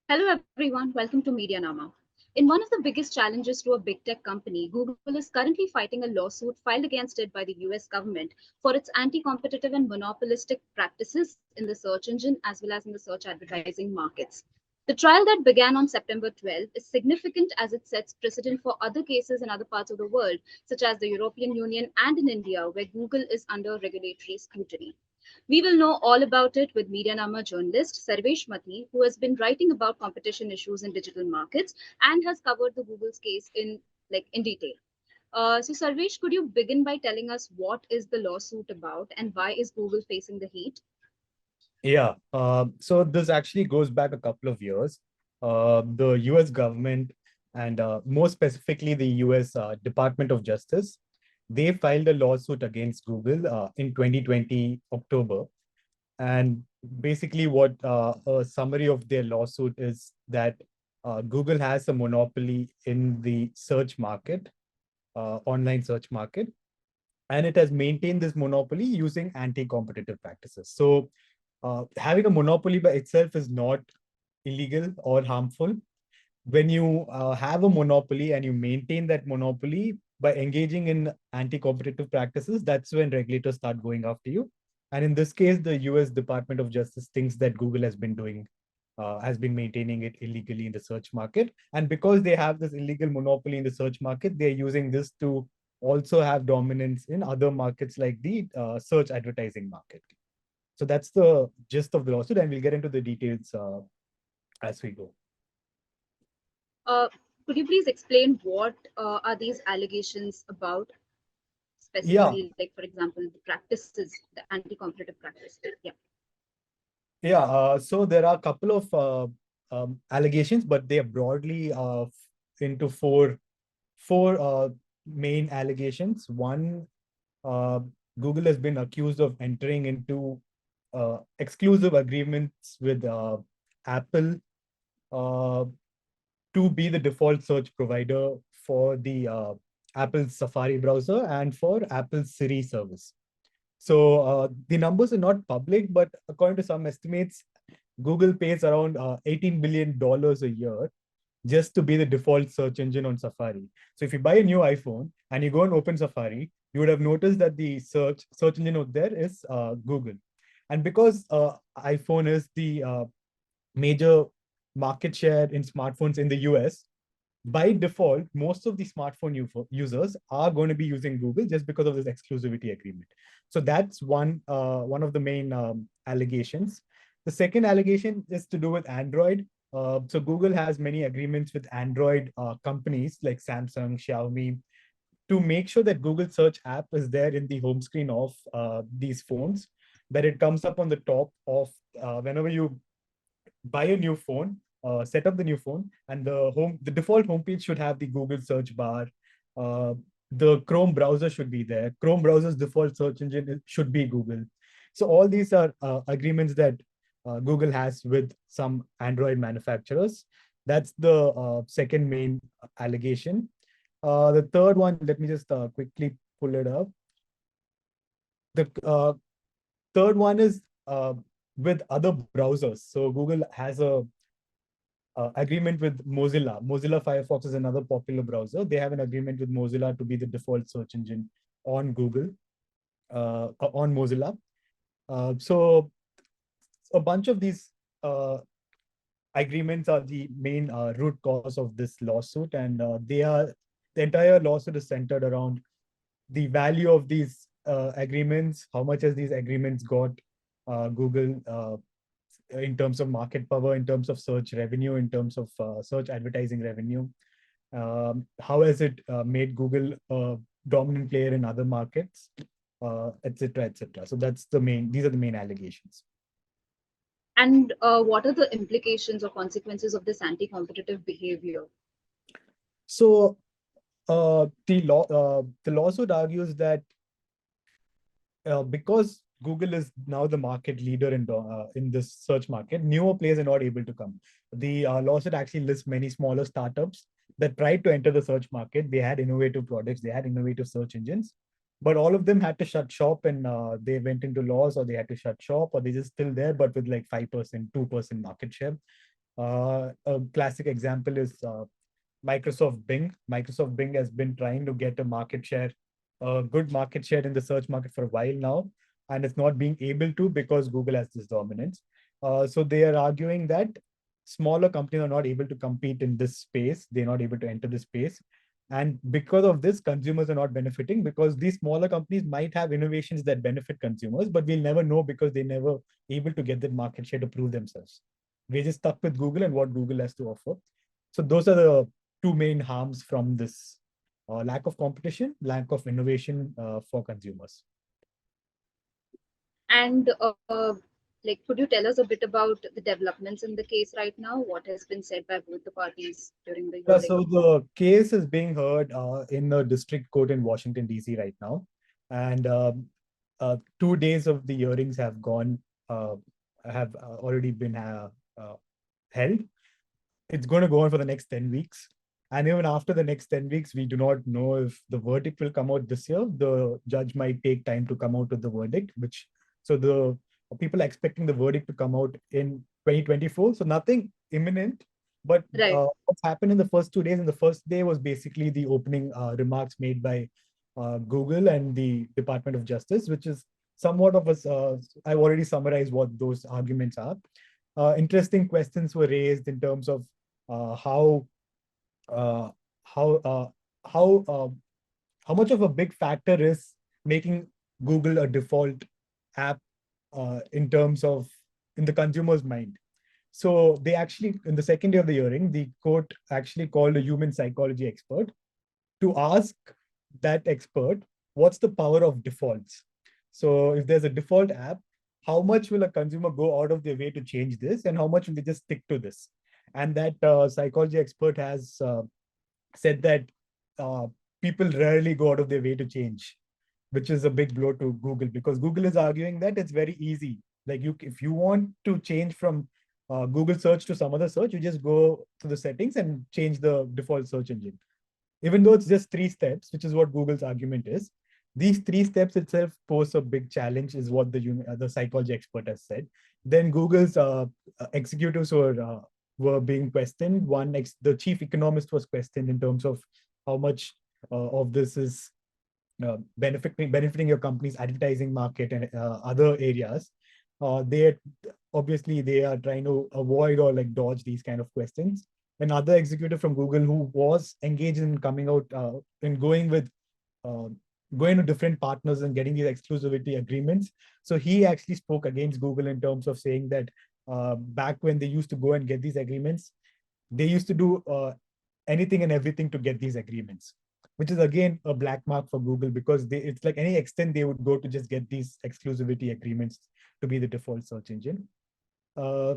Hello, everyone. Welcome to MediaNama. In one of the biggest challenges to a big tech company, Google is currently fighting a lawsuit filed against it by the US government for its anti competitive and monopolistic practices in the search engine as well as in the search advertising markets. The trial that began on September 12th is significant as it sets precedent for other cases in other parts of the world, such as the European Union and in India, where Google is under regulatory scrutiny. We will know all about it with MediaNama journalist Sarvesh Mathi, who has been writing about competition issues in digital markets and has covered the Google's case in detail. So Sarvesh, could you begin by telling us what is the lawsuit about and why is Google facing the heat? Yeah, so this actually goes back a couple of years. The US government and more specifically the US Department of Justice, they filed a lawsuit against Google in 2020 October. And basically what a summary of their lawsuit is that Google has a monopoly in the search market, online search market, and it has maintained this monopoly using anti-competitive practices. So having a monopoly by itself is not illegal or harmful. When you have a monopoly and you maintain that monopoly by engaging in anti-competitive practices, that's when regulators start going after you. And in this case, the US Department of Justice thinks that Google has been maintaining it illegally in the search market. And because they have this illegal monopoly in the search market, they're using this to also have dominance in other markets like the search advertising market. So that's the gist of the lawsuit, and we'll get into the details as we go. Uh, could you please explain what are these allegations about Yeah, specifically, like for example, the practices, the anti-competitive practices? Yeah. yeah. So there are a couple of allegations, but they are broadly into four main allegations. One, uh, Google has been accused of entering into exclusive agreements with Apple uh, to be the default search provider for the Apple's Safari browser and for Apple's Siri service. So the numbers are not public, but according to some estimates, Google pays around $18 billion a year just to be the default search engine on Safari. So if you buy a new iPhone and you go and open Safari, you would have noticed that the search engine out there is Google. And because iPhone is the major market share in smartphones in the US, by default, most of the smartphone users are going to be using Google just because of this exclusivity agreement. So that's one of the main allegations. The second allegation is to do with Android. So Google has many agreements with Android companies like Samsung, Xiaomi, to make sure that Google search app is there in the home screen of these phones, that it comes up on the top of whenever you buy a new phone, set up the new phone, and the default homepage should have the Google search bar. Uh, the Chrome browser should be there. Chrome browser's default search engine should be Google. So all these are agreements that Google has with some Android manufacturers. That's the second main allegation. The third one, let me just quickly pull it up. The third one is with other browsers. So Google has a agreement with Mozilla. Mozilla Firefox is another popular browser. They have an agreement with Mozilla to be the default search engine on Google, on Mozilla. So a bunch of these agreements are the main root cause of this lawsuit, and the entire lawsuit is centered around the value of these agreements, how much has these agreements got Google in terms of market power, in terms of search revenue, in terms of search advertising revenue. How has it made Google a dominant player in other markets, et cetera, et cetera. So these are the main allegations. And what are the implications or consequences of this anti-competitive behavior? So the lawsuit argues that because Google is now the market leader in this search market, newer players are not able to come. The lawsuit actually lists many smaller startups that tried to enter the search market. They had innovative products, they had innovative search engines, but all of them had to shut shop, and they went into laws, or they had to shut shop, or they're just still there, but with like 5%, 2% market share. A classic example is Microsoft Bing. Microsoft Bing has been trying to get a market share, a good market share in the search market for a while now, and it's not being able to because Google has this dominance. So they are arguing that smaller companies are not able to compete in this space. They're not able to enter this space. And because of this, consumers are not benefiting because these smaller companies might have innovations that benefit consumers, but we'll never know because they never able to get that market share to prove themselves. We're just stuck with Google and what Google has to offer. So those are the two main harms from this lack of competition, lack of innovation for consumers. And like, could you tell us a bit about the developments in the case right now? What has been said by both the parties during the Yeah, hearing? so the case is being heard in the district court in Washington, D.C. right now. And 2 days of the hearings have already been held. It's going to go on for the next 10 weeks. And even after the next 10 weeks, we do not know if the verdict will come out this year. The judge might take time to come out with the verdict, so the people are expecting the verdict to come out in 2024. So nothing imminent. But Right. what's happened in the first 2 days? In the first day was basically the opening remarks made by Google and the Department of Justice, which is somewhat of a, I've already summarized what those arguments are. Interesting questions were raised in terms of uh, how uh, how uh, how uh, how much of a big factor is making Google a default app in terms of in the consumer's mind. So they actually, in the second day of the hearing, the court actually called a human psychology expert to ask that expert, what's the power of defaults? So if there's a default app, how much will a consumer go out of their way to change this, and how much will they just stick to this? And that psychology expert has said that uh, people rarely go out of their way to change, which is a big blow to Google because Google is arguing that it's very easy. Like if you want to change from Google search to some other search, you just go to the settings and change the default search engine. Even though it's just 3 steps, which is what Google's argument is, these 3 steps itself pose a big challenge, is what the psychology expert has said. Then Google's executives were being questioned. The chief economist was questioned in terms of how much of this is benefiting your company's advertising market and other areas. They obviously they are trying to avoid or like dodge these kind of questions. Another executive from Google who was engaged in coming out in uh, going to different partners and getting these exclusivity agreements. So he actually spoke against Google in terms of saying that back when they used to go and get these agreements, they used to do anything and everything to get these agreements, which is again a black mark for Google because it's like any extent they would go to just get these exclusivity agreements to be the default search engine. Uh,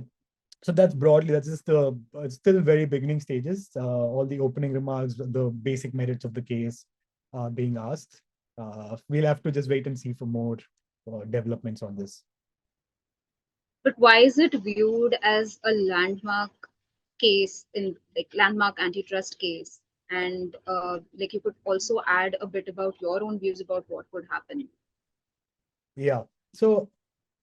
so that's just the it's still very beginning stages. All the opening remarks, the basic merits of the case being asked. We'll have to just wait and see for more developments on this. But why is it viewed as a landmark case in like landmark antitrust case? And like, you could also add a bit about your own views about what would happen. Yeah. So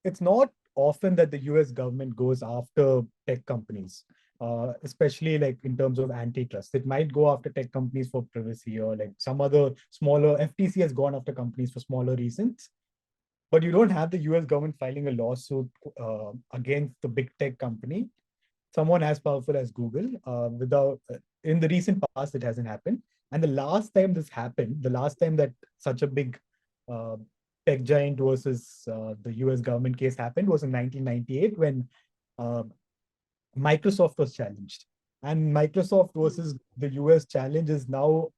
it's not often that the US government goes after tech companies, especially like in terms of antitrust. It might go after tech companies for privacy or like some other smaller FTC has gone after companies for smaller reasons. But you don't have the US government filing a lawsuit against the big tech company, someone as powerful as Google. Without In the recent past, it hasn't happened. And the last time this happened, the last time that such a big uh, tech giant versus the US government case happened was in 1998 when uh, Microsoft was challenged. And Microsoft versus the US challenge is now,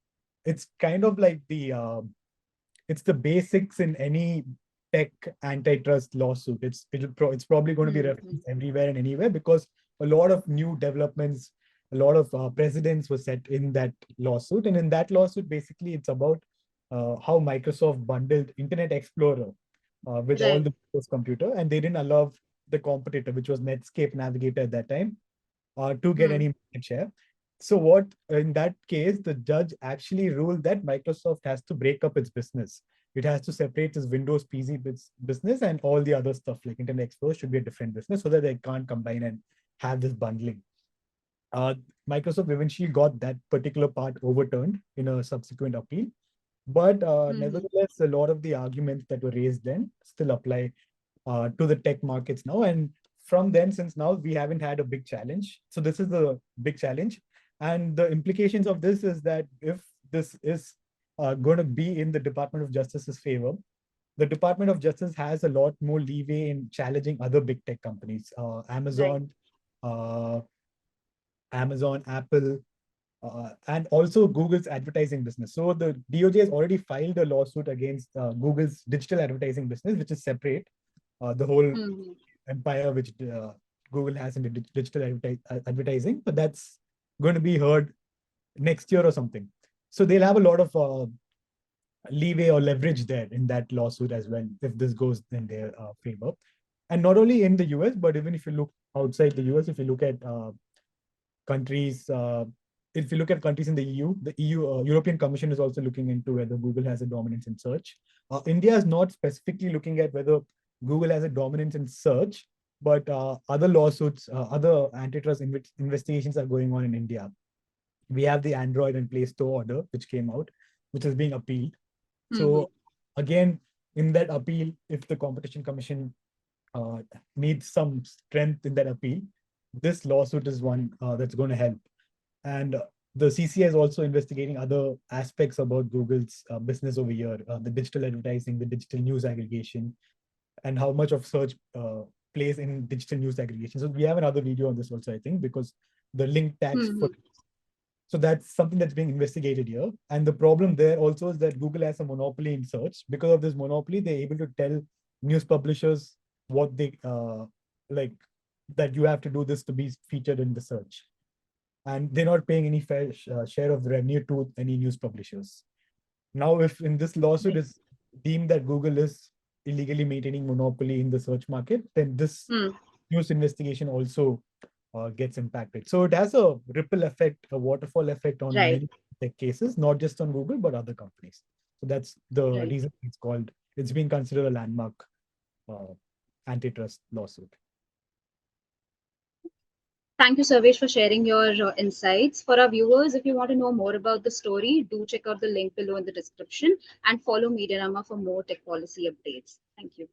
it's kind of like it's the basics in any tech antitrust lawsuit. It's probably going to be Mhm. referenced everywhere and anywhere because a lot of new developments, a lot of precedents were set in that lawsuit. And in that lawsuit, basically, it's about how Microsoft bundled Internet Explorer with all Right. the Windows computer, and they didn't allow the competitor, which was Netscape Navigator at that time, to get Hmm. any market share. So what in that case, the judge actually ruled that Microsoft has to break up its business. It has to separate its Windows PC business and all the other stuff like Internet Explorer should be a different business so that they can't combine and have this bundling. Uh, Microsoft eventually got that particular part overturned in a subsequent appeal. But Hmm. nevertheless, a lot of the arguments that were raised then still apply to the tech markets now. And from then, since now, we haven't had a big challenge. So this is the big challenge. And the implications of this is that if this is going to be in the Department of Justice's favor, the Department of Justice has a lot more leeway in challenging other big tech companies, Right. Uh, Amazon, Apple, and also Google's advertising business. So the DOJ has already filed a lawsuit against Google's digital advertising business, which is separate. The whole Hmm. empire which Google has in the digital advertising, but that's going to be heard next year or something. So they'll have a lot of leeway or leverage there in that lawsuit as well if this goes in their favor. And not only in the US, but even if you look outside the US, if you look at countries. If you look at countries in the EU, European Commission is also looking into whether Google has a dominance in search. India is not specifically looking at whether Google has a dominance in search, but other lawsuits, other antitrust investigations are going on in India. We have the Android and Play Store order, which came out, which is being appealed. Hmm. So again, in that appeal, if the Competition Commission uh, needs some strength in that appeal, this lawsuit is one that's going to help. And the CCI is also investigating other aspects about Google's business over here, the digital advertising, the digital news aggregation, and how much of search plays in digital news aggregation. So we have another video on this also, I think, because the link tags Hmm. for so that's something that's being investigated here. And the problem there also is that Google has a monopoly in search. Because of this monopoly, they're able to tell news publishers what they like that you have to do this to be featured in the search. And they're not paying any fair share of the revenue to any news publishers. Now, if in this lawsuit Right. is deemed that Google is illegally maintaining monopoly in the search market, then this Hmm. news investigation also gets impacted. So it has a ripple effect, a waterfall effect on Right. many tech cases, not just on Google, but other companies. So that's the Right. reason it's being considered a landmark uh, antitrust lawsuit. Thank you, Sarvesh, for sharing your insights. For our viewers, if you want to know more about the story, do check out the link below in the description and follow MediaNama for more tech policy updates. Thank you.